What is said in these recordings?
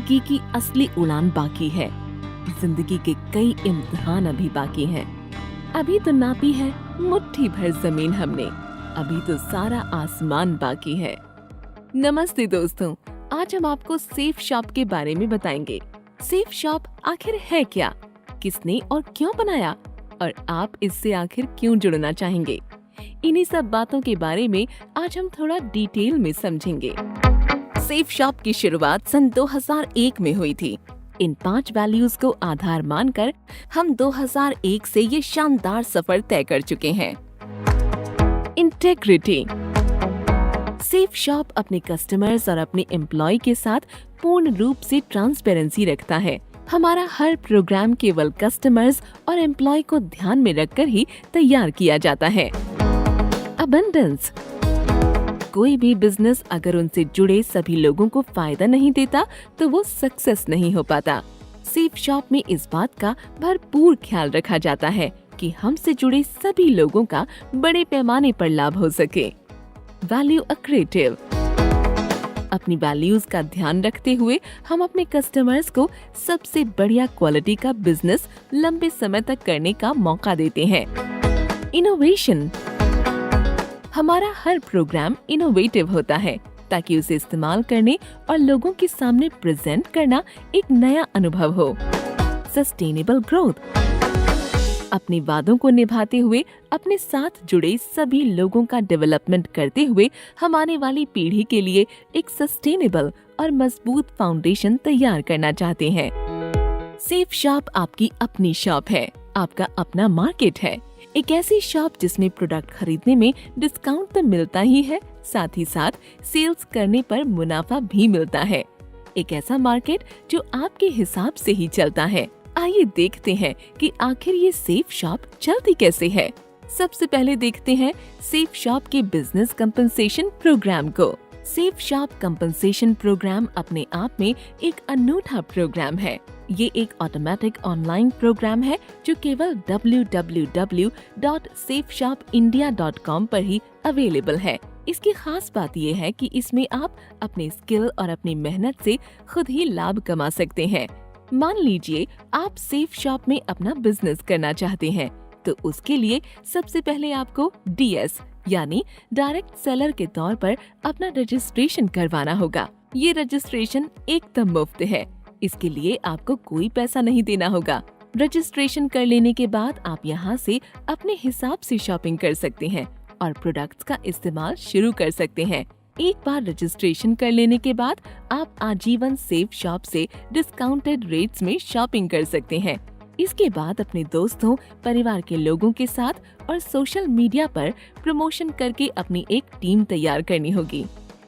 जिंदगी की असली उड़ान बाकी है। जिंदगी के कई इम्तिहान अभी बाकी हैं। अभी तो नापी है मुट्ठी भर जमीन हमने, अभी तो सारा आसमान बाकी है। नमस्ते दोस्तों, आज हम आपको सेफ शॉप के बारे में बताएंगे। सेफ शॉप आखिर है क्या, किसने और क्यों बनाया, और आप इससे आखिर क्यों जुड़ना चाहेंगे? इन्हीं सब बातों के बारे में आज हम थोड़ा डिटेल में समझेंगे। सेफ शॉप की शुरुआत सन 2001 में हुई थी। इन 5 वैल्यूज को आधार मानकर हम 2001 से ये शानदार सफर तय कर चुके हैं। इंटेग्रिटी। सेफ शॉप अपने कस्टमर्स और अपने एम्प्लॉय के साथ पूर्ण रूप से ट्रांसपेरेंसी रखता है। हमारा हर प्रोग्राम केवल कस्टमर्स और एम्प्लॉय को ध्यान में रखकर ही तैयार किया जाता है। अबंडेंस। कोई भी बिजनेस अगर उनसे जुड़े सभी लोगों को फायदा नहीं देता तो वो सक्सेस नहीं हो पाता। सेफ शॉप में इस बात का भरपूर ख्याल रखा जाता है कि हमसे जुड़े सभी लोगों का बड़े पैमाने पर लाभ हो सके। Value accretive. अपनी वैल्यूज का ध्यान रखते हुए हम अपने कस्टमर्स को सबसे बढ़िया क्वालिटी का बिजनेस लंबे समय तक करने का मौका देते हैं। इनोवेशन। हमारा हर प्रोग्राम इनोवेटिव होता है ताकि उसे इस्तेमाल करने और लोगों के सामने प्रेजेंट करना एक नया अनुभव हो। Sustainable growth. अपने वादों को निभाते हुए अपने साथ जुड़े सभी लोगों का डेवलपमेंट करते हुए हम आने वाली पीढ़ी के लिए एक सस्टेनेबल और मजबूत फाउंडेशन तैयार करना चाहते हैं। सेफ शॉप आपकी अपनी शॉप है, आपका अपना मार्केट है। एक ऐसी शॉप जिसमें प्रोडक्ट खरीदने में डिस्काउंट तो मिलता ही है, साथ ही साथ सेल्स करने पर मुनाफा भी मिलता है। एक ऐसा मार्केट जो आपके हिसाब से ही चलता है। आइए देखते हैं कि आखिर ये सेफ शॉप चलती कैसे है। सबसे पहले देखते हैं सेफ शॉप के बिजनेस कंपनसेशन प्रोग्राम को। सेफ शॉप कंपनसेशन प्रोग्राम अपने आप में एक अनूठा प्रोग्राम है। ये एक ऑटोमेटिक ऑनलाइन प्रोग्राम है जो केवल www.safeshopindia.com पर ही अवेलेबल है। इसकी खास बात ये है कि इसमें आप अपने स्किल और अपनी मेहनत से खुद ही लाभ कमा सकते हैं। मान लीजिए आप सेफ शॉप में अपना बिजनेस करना चाहते हैं, तो उसके लिए सबसे पहले आपको DS यानी डायरेक्ट सेलर के तौर पर अपना रजिस्ट्रेशन करवाना होगा। ये रजिस्ट्रेशन एकदम मुफ्त है, इसके लिए आपको कोई पैसा नहीं देना होगा। रजिस्ट्रेशन कर लेने के बाद आप यहाँ से अपने हिसाब से शॉपिंग कर सकते हैं और प्रोडक्ट्स का इस्तेमाल शुरू कर सकते हैं। एक बार रजिस्ट्रेशन कर लेने के बाद आप आजीवन सेफ शॉप से डिस्काउंटेड रेट्स में शॉपिंग कर सकते हैं। इसके बाद अपने दोस्तों, परिवार के लोगों के साथ और सोशल मीडिया पर प्रमोशन करके अपनी एक टीम तैयार करनी होगी।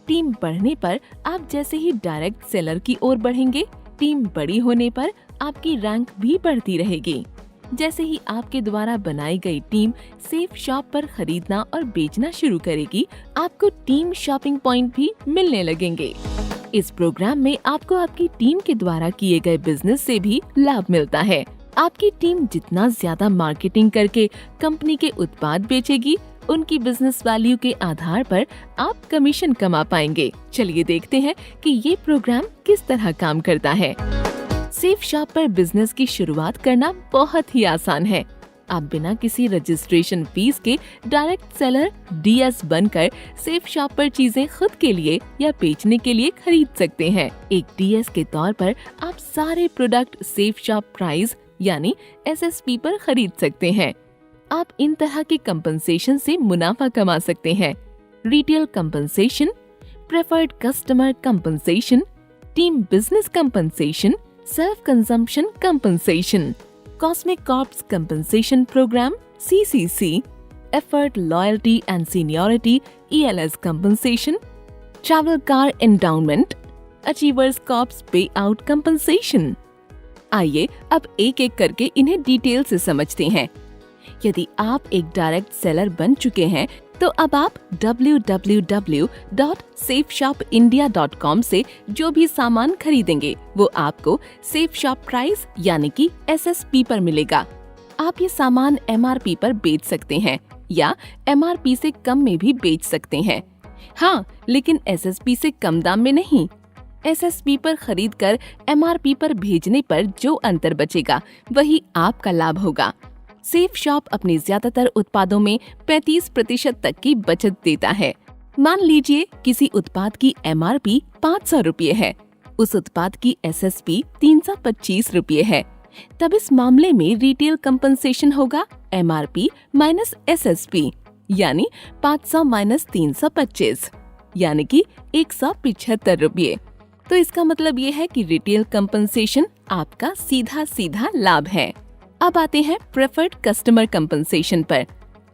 टीम बढ़ने पर आप जैसे ही डायरेक्ट सेलर की ओर बढ़ेंगे, टीम बड़ी होने पर आपकी रैंक भी बढ़ती रहेगी। जैसे ही आपके द्वारा बनाई गई टीम सेफ शॉप पर खरीदना और बेचना शुरू करेगी, आपको टीम शॉपिंग पॉइंट भी मिलने लगेंगे। इस प्रोग्राम में आपको आपकी टीम के द्वारा किए गए बिजनेस से भी लाभ मिलता है। आपकी टीम जितना ज्यादा मार्केटिंग करके कंपनी के उत्पाद बेचेगी, उनकी बिजनेस वैल्यू के आधार पर आप कमीशन कमा पाएंगे। चलिए देखते हैं कि ये प्रोग्राम किस तरह काम करता है। सेफ शॉप पर बिजनेस की शुरुआत करना बहुत ही आसान है। आप बिना किसी रजिस्ट्रेशन फीस के डायरेक्ट सेलर DS बनकर सेफ शॉप पर चीजें खुद के लिए या बेचने के लिए खरीद सकते हैं। एक DS के तौर पर आप सारे प्रोडक्ट सेफ शॉप प्राइस यानी SSP पर खरीद सकते हैं। आप इन तरह के कंपनसेशन से मुनाफा कमा सकते हैं। Retail compensation, preferred customer compensation, team business compensation, self consumption compensation, cosmic corps compensation program CCC, effort loyalty and seniority ELS compensation, travel car endowment, achievers corps pay out compensation. आइए अब एक एक करके इन्हें डिटेल से समझते हैं। यदि आप एक डायरेक्ट सेलर बन चुके हैं तो अब आप www.safeshopindia.com से जो भी सामान खरीदेंगे वो आपको सेफ शॉप प्राइस यानी कि SSP पर मिलेगा। आप ये सामान MRP पर बेच सकते हैं या MRP से कम में भी बेच सकते हैं। हाँ, लेकिन SSP से कम दाम में नहीं। एसएसपी पर खरीद कर एमआरपी पर भेजने पर जो अंतर बचेगा वही आपका लाभ होगा। सेफ शॉप अपने ज्यादातर उत्पादों में 35% तक की बचत देता है। मान लीजिए किसी उत्पाद की एमआरपी 500 रुपये है, उस उत्पाद की एसएसपी 325 रुपये है, तब इस मामले में रिटेल कंपनसेशन होगा एमआरपी माइनस एसएसपी, यानी 500 माइनस 325, यानी कि 175 रुपये। तो इसका मतलब ये है कि रिटेल कंपनसेशन आपका सीधा सीधा लाभ है। अब आते हैं प्रेफर्ड कस्टमर कंपनसेशन पर।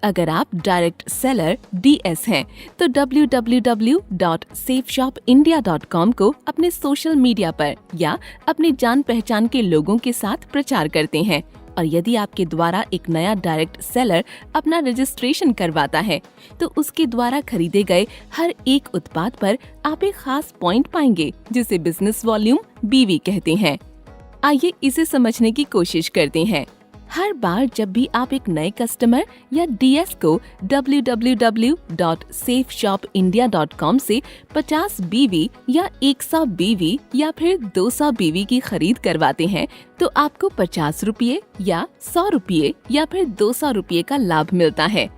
अगर आप डायरेक्ट सेलर डीएस हैं, तो www.safeshopindia.com को अपने सोशल मीडिया पर या अपने जान पहचान के लोगों के साथ प्रचार करते हैं, और यदि आपके द्वारा एक नया डायरेक्ट सेलर अपना रजिस्ट्रेशन करवाता है, तो उसके द्वारा खरीदे गए हर एक उत्पाद पर आप एक खास पॉइंट पाएंगे, जिसे बिजनेस वॉल्यूम बीवी कहते हैं। आइए इसे समझने की कोशिश करते हैं। हर बार जब भी आप एक नए कस्टमर या डीएस को www.safeshopindia.com से 50 बीवी या 100 बीवी या फिर 200 बीवी की खरीद करवाते हैं, तो आपको 50 रुपये या 100 रुपये या फिर 200 रुपये का लाभ मिलता है।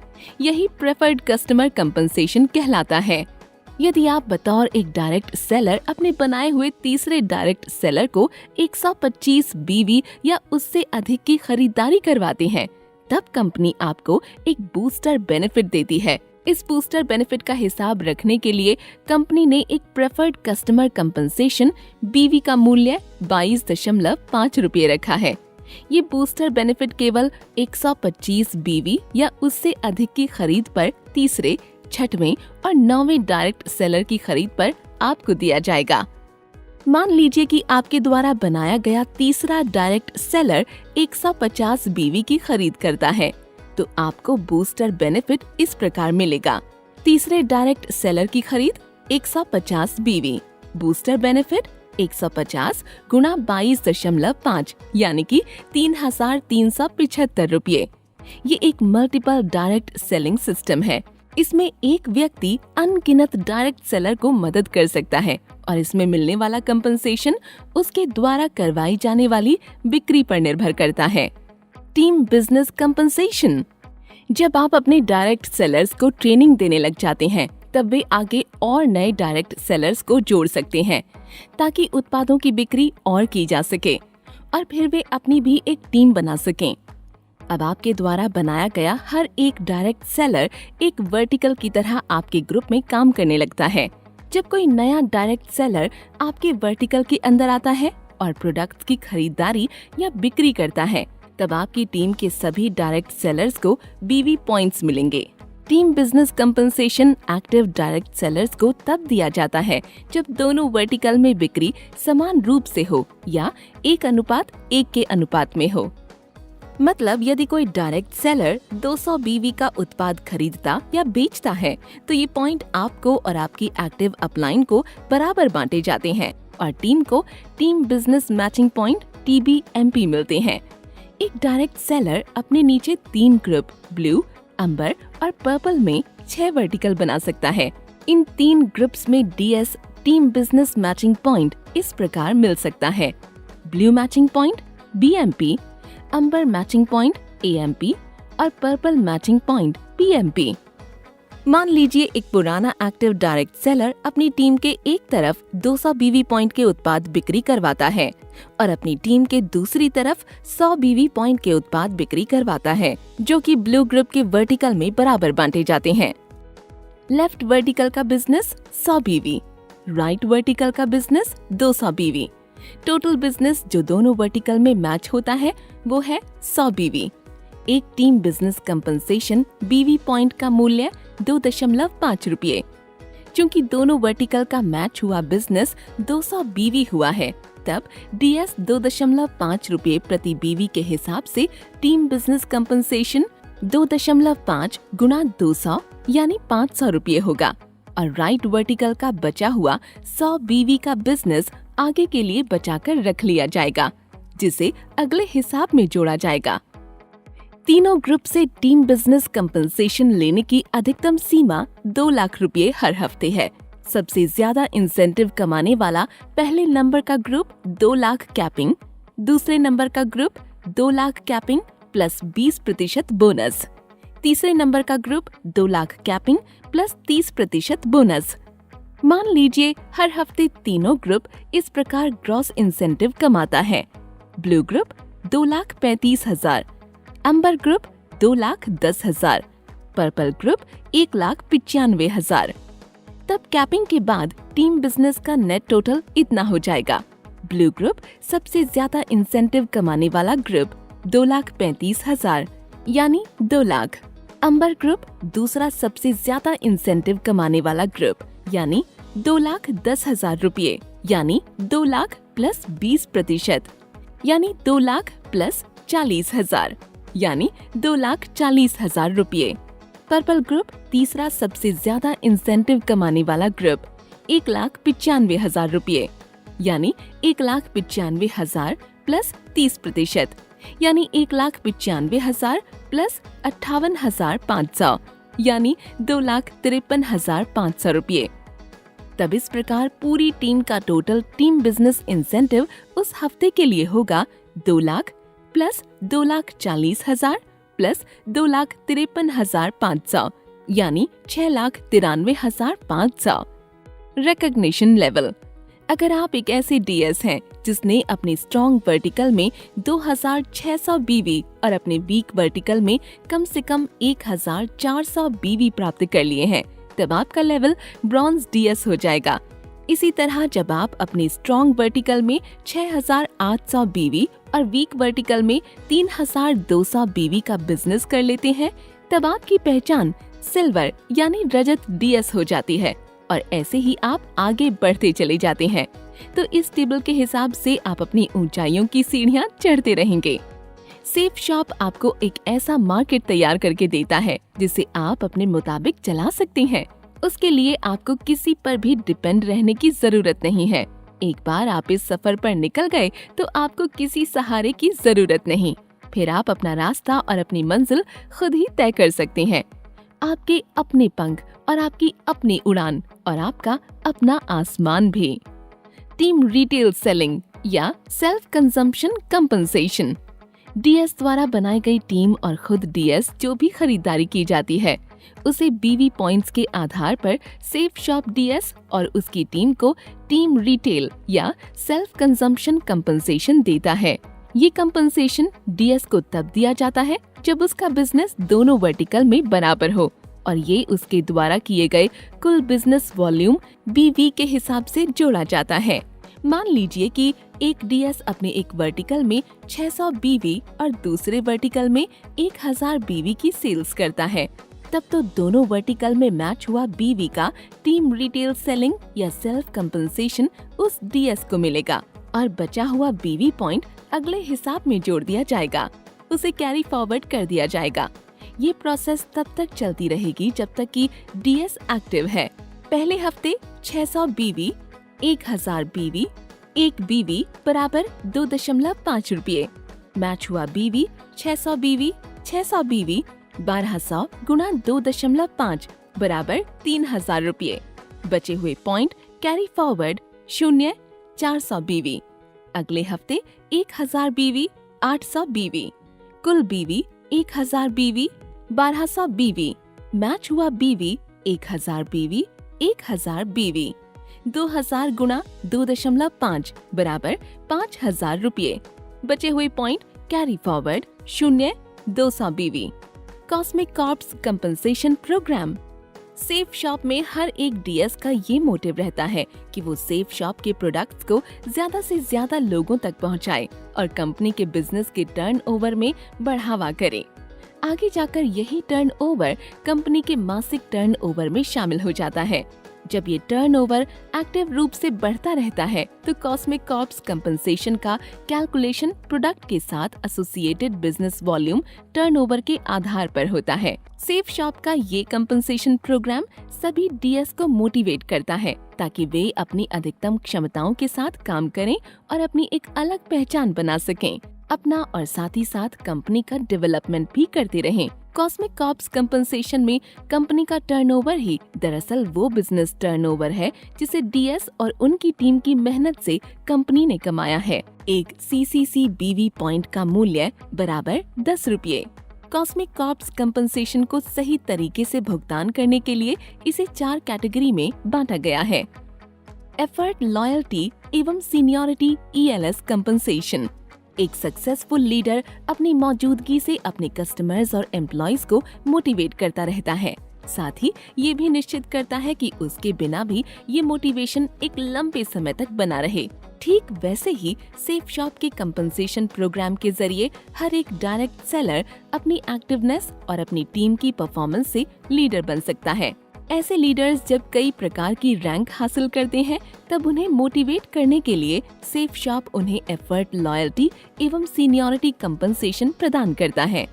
यही प्रेफर्ड कस्टमर कंपनसेशन कहलाता है। यदि आप बतौर एक डायरेक्ट सेलर अपने बनाए हुए तीसरे डायरेक्ट सेलर को 125 बीवी या उससे अधिक की खरीदारी करवाते हैं, तब कंपनी आपको एक बूस्टर बेनिफिट देती है। इस बूस्टर बेनिफिट का हिसाब रखने के लिए कंपनी ने एक प्रेफर्ड कस्टमर कंपनसेशन बीवी का मूल्य 22.5 रुपये रखा है। ये बूस्टर बेनिफिट केवल 125 बीवी या उससे अधिक की खरीद पर तीसरे, छठवें और 9वें डायरेक्ट सेलर की खरीद पर आपको दिया जाएगा। मान लीजिए कि आपके द्वारा बनाया गया तीसरा डायरेक्ट सेलर 150 बीवी की खरीद करता है, तो आपको बूस्टर बेनिफिट इस प्रकार मिलेगा। तीसरे डायरेक्ट सेलर की खरीद 150 बीवी, बूस्टर बेनिफिट 150 गुणा 22.5 यानी कि 3,375 रुपये। ये एक मल्टीपल डायरेक्ट सेलिंग सिस्टम है। इसमें एक व्यक्ति अनगिनत डायरेक्ट सेलर को मदद कर सकता है, और इसमें मिलने वाला कंपनसेशन उसके द्वारा करवाई जाने वाली बिक्री पर निर्भर करता है। Team business compensation. जब आप अपने डायरेक्ट सेलर्स को ट्रेनिंग देने लग जाते हैं, तब वे आगे और नए डायरेक्ट सेलर्स को जोड़ सकते हैं, ताकि उत्पादों की बिक्री और की जा सके, और फिर वे अपनी भी एक टीम बना सकें। अब आपके द्वारा बनाया गया हर एक डायरेक्ट सेलर एक वर्टिकल की तरह आपके ग्रुप में काम करने लगता है। जब कोई नया डायरेक्ट सेलर आपके वर्टिकल के अंदर आता है और प्रोडक्ट्स की खरीदारी या बिक्री करता है, तब आपकी टीम के सभी डायरेक्ट सेलर्स को बीवी पॉइंट्स मिलेंगे। Team business compensation active direct sellers को तब दिया जाता है जब दोनों वर्टिकल में बिक्री समान रूप से हो या 1:1 के अनुपात में हो। मतलब यदि कोई डायरेक्ट सेलर 200 बीवी का उत्पाद खरीदता या बेचता है, तो ये पॉइंट आपको और आपकी एक्टिव अपलाइन को बराबर बांटे जाते हैं, और टीम को team business matching point TBMP मिलते हैं। एक डायरेक्ट सेलर अपने नीचे 3 ग्रुप ब्लू, अंबर और पर्पल में 6 वर्टिकल बना सकता है। इन 3 ग्रुप्स में DS team business matching point इस प्रकार मिल सकता है: ब्लू मैचिंग पॉइंट BMP, अंबर मैचिंग पॉइंट AMP और पर्पल मैचिंग पॉइंट PMP। मान लीजिए एक पुराना एक्टिव डायरेक्ट सेलर अपनी टीम के एक तरफ 200 बीवी पॉइंट के उत्पाद बिक्री करवाता है और अपनी टीम के दूसरी तरफ 100 बीवी पॉइंट के उत्पाद बिक्री करवाता है, जो कि ब्लू ग्रुप के वर्टिकल में बराबर बांटे जाते हैं। लेफ्ट वर्टिकल का बिजनेस 100 बीवी, राइट वर्टिकल का बिजनेस 200 बीवी। टोटल बिजनेस जो दोनों वर्टिकल में मैच होता है वो है 100 बीवी। एक टीम बिजनेस कंपनसेशन बीवी पॉइंट का मूल्य 2.5 रुपये। चूँकि दोनों वर्टिकल का मैच हुआ बिजनेस 200 बीवी हुआ है, तब DS 2.5 रुपये प्रति बीवी के हिसाब से टीम बिजनेस कंपनसेशन 2.5 गुणा 200 यानी 500 रुपये होगा, और राइट वर्टिकल का बचा हुआ 100 बीवी का बिजनेस आगे के लिए बचाकर रख लिया जाएगा, जिसे अगले हिसाब में जोड़ा जाएगा। तीनों ग्रुप से टीम बिजनेस कंपनसेशन लेने की अधिकतम सीमा 2 लाख रुपए हर हफ्ते है। सबसे ज्यादा इंसेंटिव कमाने वाला पहले नंबर का ग्रुप 2 लाख कैपिंग, दूसरे नंबर का group 2 lakh capping plus 20% bonus, तीसरे नंबर का group 2 lakh capping plus 30% bonus. मान लीजिए हर हफ्ते तीनों ग्रुप इस प्रकार ग्रॉस इंसेंटिव कमाता है। ब्लू ग्रुप 2,35,000, अंबर ग्रुप 2,10,000, पर्पल ग्रुप 1,95,000। तब कैपिंग के बाद टीम बिजनेस का नेट टोटल इतना हो जाएगा। ब्लू ग्रुप सबसे ज्यादा इंसेंटिव कमाने वाला ग्रुप 2,35,000 यानी 2 लाख। अंबर ग्रुप दूसरा सबसे ज्यादा इंसेंटिव कमाने वाला ग्रुप यानी 2,10,000 रुपये यानी 2 लाख प्लस 20% यानी 2 लाख प्लस 40,000 यानी 2,40,000 रुपये। पर्पल ग्रुप तीसरा सबसे ज्यादा इंसेंटिव कमाने वाला ग्रुप 1,95,000 रुपये यानी 1,95,000 प्लस 30% यानी 1,95,000 प्लस 58,500 यानी 2,53,500 रुपये। तब इस प्रकार पूरी टीम का टोटल टीम बिजनेस इंसेंटिव उस हफ्ते के लिए होगा 2 लाख प्लस 2,40,000 प्लस 2,53,500 यानी 6,93,500। Recognition level. अगर आप एक ऐसे डीएस हैं जिसने अपने स्ट्रॉन्ग वर्टिकल में 2,600 बीवी और अपने वीक वर्टिकल में कम से कम 1,400 बीवी प्राप्त कर लिए हैं, तब आपका लेवल ब्रॉन्ज डीएस हो जाएगा। इसी तरह जब आप अपने स्ट्रॉन्ग वर्टिकल में 6,800 बीवी और वीक वर्टिकल में 3,200 बीवी का बिजनेस कर लेते हैं, तब आपकी पहचान सिल्वर यानी रजत डीएस हो जाती है और ऐसे ही आप आगे बढ़ते चले जाते हैं। तो इस टेबल के हिसाब से आप अपनी ऊंचाइयों की सीढ़ियां चढ़ते रहेंगे। सेफ शॉप आपको एक ऐसा मार्केट तैयार करके देता है जिसे आप अपने मुताबिक चला सकते हैं। उसके लिए आपको किसी पर भी डिपेंड रहने की जरूरत नहीं है। एक बार आप इस सफर पर निकल गए तो आपको किसी सहारे की जरूरत नहीं। फिर आप अपना रास्ता और अपनी मंजिल खुद ही तय कर सकते हैं। आपके अपने पंख और आपकी अपनी उड़ान और आपका अपना आसमान भी। टीम रिटेल सेलिंग या सेल्फ कंजम्पशन कंपनसेशन। डीएस द्वारा बनाई गई टीम और खुद डीएस जो भी खरीदारी की जाती है उसे बीवी पॉइंट्स के आधार पर सेफ शॉप डीएस और उसकी टीम को टीम रिटेल या सेल्फ कंजम्पशन कंपनसेशन देता है। ये कंपनसेशन डीएस को तब दिया जाता है जब उसका बिजनेस दोनों वर्टिकल में बराबर हो और ये उसके द्वारा किए गए कुल बिजनेस वॉल्यूम बीवी के हिसाब से जोड़ा जाता है। मान लीजिए कि एक डीएस अपने एक वर्टिकल में 600 बीवी और दूसरे वर्टिकल में 1,000 बीवी की सेल्स करता है, तब तो दोनों वर्टिकल में मैच हुआ बीवी का टीम रिटेल सेलिंग या सेल्फ कंपनसेशन उस डीएस को मिलेगा और बचा हुआ बीवी पॉइंट अगले हिसाब में जोड़ दिया जाएगा, उसे कैरी फॉरवर्ड कर दिया जाएगा। ये प्रोसेस तब तक चलती रहेगी जब तक कि डीएस एक्टिव है। पहले हफ्ते 600 बीवी, 1,000 बीवी, 1 बीवी बराबर 2.5 रुपये। मैच हुआ बीवी 600 बीवी, 600 बीवी 1200 गुणा 2.5 बराबर 3,000 रुपये। बचे हुए पॉइंट कैरी फॉरवर्ड 400 बीवी। अगले हफ्ते 1,000 बीवी, 800 बीवी, कुल बीवी 1,000 बीवी, 1200 बीवी। मैच हुआ बीवी 1,000 बीवी, 1,000 बीवी। 2,000 गुणा 2.5 बराबर 5,000 रुपये। बचे हुए point carry forward 200 BV. Cosmic corps compensation program. Safe Shop में हर एक डीएस का ये मोटिव रहता है कि वो सेफ शॉप के प्रोडक्ट्स को ज्यादा से ज्यादा लोगों तक पहुंचाए और कंपनी के बिजनेस के टर्नओवर में बढ़ावा करे। आगे जाकर यही टर्नओवर कंपनी के मासिक टर्नओवर में शामिल हो जाता है। जब ये टर्नओवर एक्टिव रूप से बढ़ता रहता है तो कॉस्मिक कॉर्प्स कंपनसेशन का कैलकुलेशन प्रोडक्ट के साथ एसोसिएटेड बिजनेस वॉल्यूम टर्नओवर के आधार पर होता है। सेफ शॉप का ये कंपनसेशन प्रोग्राम सभी डीएस को मोटिवेट करता है ताकि वे अपनी अधिकतम क्षमताओं के साथ काम करें और अपनी एक अलग पहचान बना सकें। अपना और साथ ही साथ कंपनी का डेवलपमेंट भी करते रहें। कॉस्मिक कॉर्प्स कंपनसेशन में कंपनी का टर्नओवर ही दरअसल वो बिजनेस टर्नओवर है जिसे डीएस और उनकी टीम की मेहनत से कंपनी ने कमाया है। एक CCC BV पॉइंट का मूल्य बराबर 10 रुपये। कॉस्मिक कॉर्प्स कंपनसेशन को सही तरीके से भुगतान करने के लिए इसे 4 कैटेगरी में बांटा गया है। एफर्ट, लॉयल्टी एवं सीनियरिटी ELS कंपनसेशन। एक सक्सेसफुल लीडर अपनी मौजूदगी से अपने कस्टमर्स और एम्प्लॉइज को मोटिवेट करता रहता है, साथ ही ये भी निश्चित करता है कि उसके बिना भी ये मोटिवेशन एक लंबे समय तक बना रहे। ठीक वैसे ही सेफ शॉप के कंपनसेशन प्रोग्राम के जरिए हर एक डायरेक्ट सेलर अपनी एक्टिवनेस और अपनी टीम की परफॉर्मेंस से लीडर बन सकता है। ऐसे लीडर्स जब कई प्रकार की रैंक हासिल करते हैं तब उन्हें मोटिवेट करने के लिए सेफ शॉप उन्हें एफर्ट, लॉयल्टी एवं सीनियरिटी कंपनसेशन प्रदान करता है।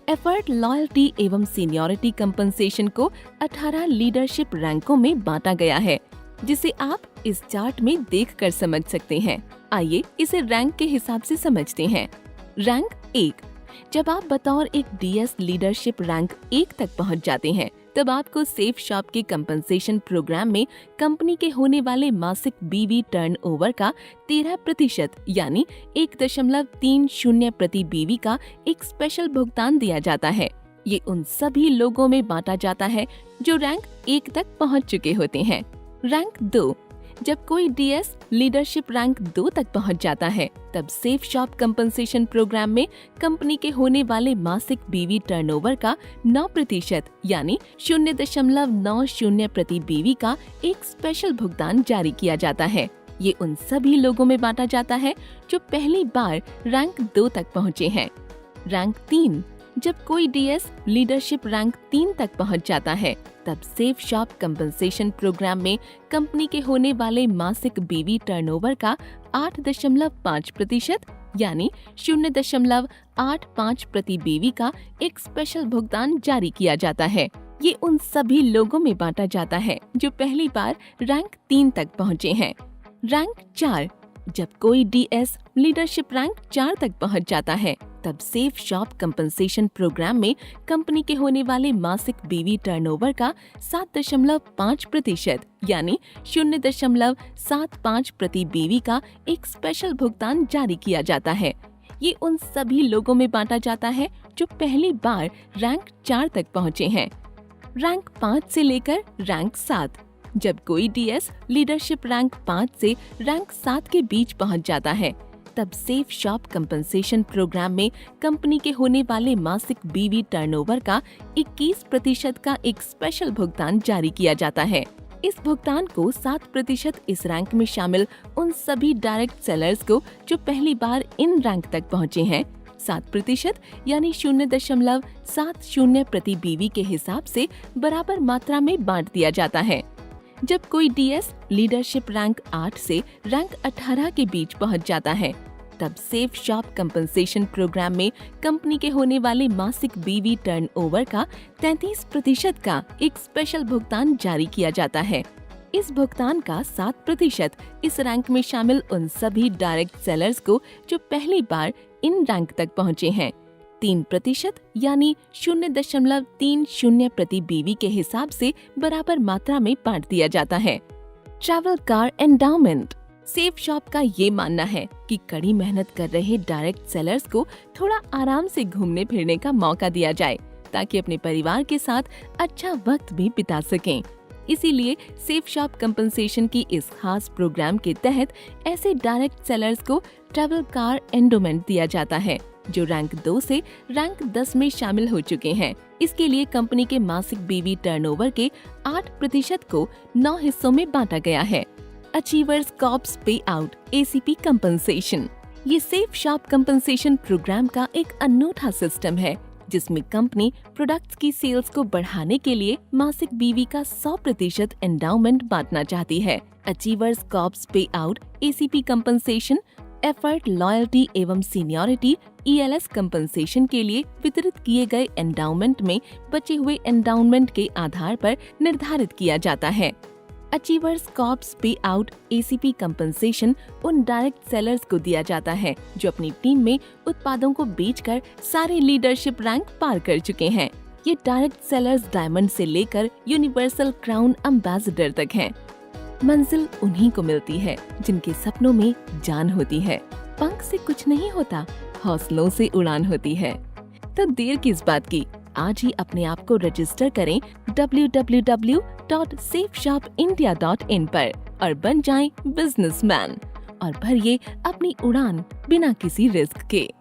एफर्ट, लॉयल्टी एवं सीनियरिटी कंपनसेशन को 18 लीडरशिप रैंकों में बांटा गया है, जिसे आप इस चार्ट में देखकर समझ सकते हैं। आइए इसे रैंक के हिसाब से समझते हैं। रैंक 1। जब आप बतौर एक डीएस लीडरशिप रैंक 1 तक पहुंच जाते हैं तब आपको सेफ शॉप के कंपनसेशन प्रोग्राम में कंपनी के होने वाले मासिक BV टर्नओवर का 13% यानी 1.30 प्रति BV का एक स्पेशल भुगतान दिया जाता है। ये उन सभी लोगों में बांटा जाता है जो रैंक 1 तक पहुंच चुके होते हैं। रैंक 2। जब कोई डीएस लीडरशिप रैंक 2 तक पहुंच जाता है तब सेफ शॉप कंपनसेशन प्रोग्राम में कंपनी के होने वाले मासिक BV टर्नओवर का 9% यानी 0.90 प्रति BV का एक स्पेशल भुगतान जारी किया जाता है। ये उन सभी लोगों में बांटा जाता है जो पहली बार रैंक 2 तक पहुँचे हैं। रैंक 3। जब कोई डीएस लीडरशिप रैंक 3 तक पहुंच जाता है तब सेफ शॉप कंपनसेशन प्रोग्राम में कंपनी के होने वाले मासिक BV टर्नओवर का 8.5% यानी 0.85 प्रति BV का एक स्पेशल भुगतान जारी किया जाता है। ये उन सभी लोगों में बांटा जाता है जो पहली बार रैंक 3 तक पहुंचे हैं। रैंक 4। जब कोई डीएस लीडरशिप रैंक 4 तक पहुंच जाता है तब सेफ शॉप कंपनसेशन प्रोग्राम में कंपनी के होने वाले मासिक BV टर्नओवर का 7.5% यानी 0.75 प्रति BV का एक स्पेशल भुगतान जारी किया जाता है। ये उन सभी लोगों में बांटा जाता है जो पहली बार रैंक 4 तक पहुंचे हैं। रैंक 5 से लेकर रैंक 7। जब कोई डीएस लीडरशिप रैंक 5 से रैंक 7 के बीच पहुंच जाता है तब सेफ शॉप कंपनसेशन प्रोग्राम में कंपनी के होने वाले मासिक BV टर्नओवर का 21% का एक स्पेशल भुगतान जारी किया जाता है। इस भुगतान को 7% इस रैंक में शामिल उन सभी डायरेक्ट सेलर्स को जो पहली बार इन रैंक तक पहुंचे हैं 7% यानी 0.70 प्रति BV के हिसाब से बराबर मात्रा में बांट दिया जाता है। जब कोई डीएस लीडरशिप रैंक 8 से रैंक 18 के बीच पहुंच जाता है तब सेफ शॉप कंपनसेशन प्रोग्राम में कंपनी के होने वाले मासिक BV टर्नओवर का 33% का एक स्पेशल भुगतान जारी किया जाता है। इस भुगतान का 7% इस रैंक में शामिल उन सभी डायरेक्ट सेलर्स को जो पहली बार इन रैंक तक पहुंचे हैं 3% यानी 0.30 प्रति BV के हिसाब से बराबर मात्रा में बांट दिया जाता है। Travel car endowment. Safe shop का ये मानना है कि कड़ी मेहनत कर रहे डायरेक्ट सेलर्स को थोड़ा आराम से घूमने फिरने का मौका दिया जाए ताकि अपने परिवार के साथ अच्छा वक्त भी बिता सकें। इसीलिए सेफ शॉप कंपनसेशन की इस खास प्रोग्राम के तहत ऐसे डायरेक्ट सेलर्स को ट्रैवल कार एंडोमेंट दिया जाता है जो रैंक 2 से रैंक 10 में शामिल हो चुके हैं। इसके लिए कंपनी के मासिक BV टर्नओवर के 8% को 9 हिस्सों में बांटा गया है। Achievers corps pay out ACP compensation. ये सेफ शॉप कंपनसेशन प्रोग्राम का एक अनूठा सिस्टम है जिसमें कंपनी प्रोडक्ट्स की सेल्स को बढ़ाने के लिए मासिक BV का 100% एंडाउमेंट बांटना चाहती है। Achievers corps pay out ACP compensation effort, loyalty एवं सीनियरिटी ELS कंपनसेशन के लिए वितरित किए गए एंडाउमेंट में बचे हुए एंडाउमेंट के आधार पर निर्धारित किया जाता है। Achievers corps pay out ACP compensation उन डायरेक्ट सेलर्स को दिया जाता है जो अपनी टीम में उत्पादों को बेचकर सारे लीडरशिप रैंक पार कर चुके हैं। ये डायरेक्ट सेलर्स डायमंड से लेकर यूनिवर्सल क्राउन एम्बेसडर तक हैं। मंजिल उन्हीं को मिलती है जिनके सपनों में जान होती है। पंख से कुछ नहीं होता, हौसलों से उड़ान होती है। तो देर किस बात की, आज ही अपने आप को रजिस्टर करें www.safeshopindia.in पर और बन जाएं बिजनेसमैन और भरिए अपनी उड़ान बिना किसी रिस्क के।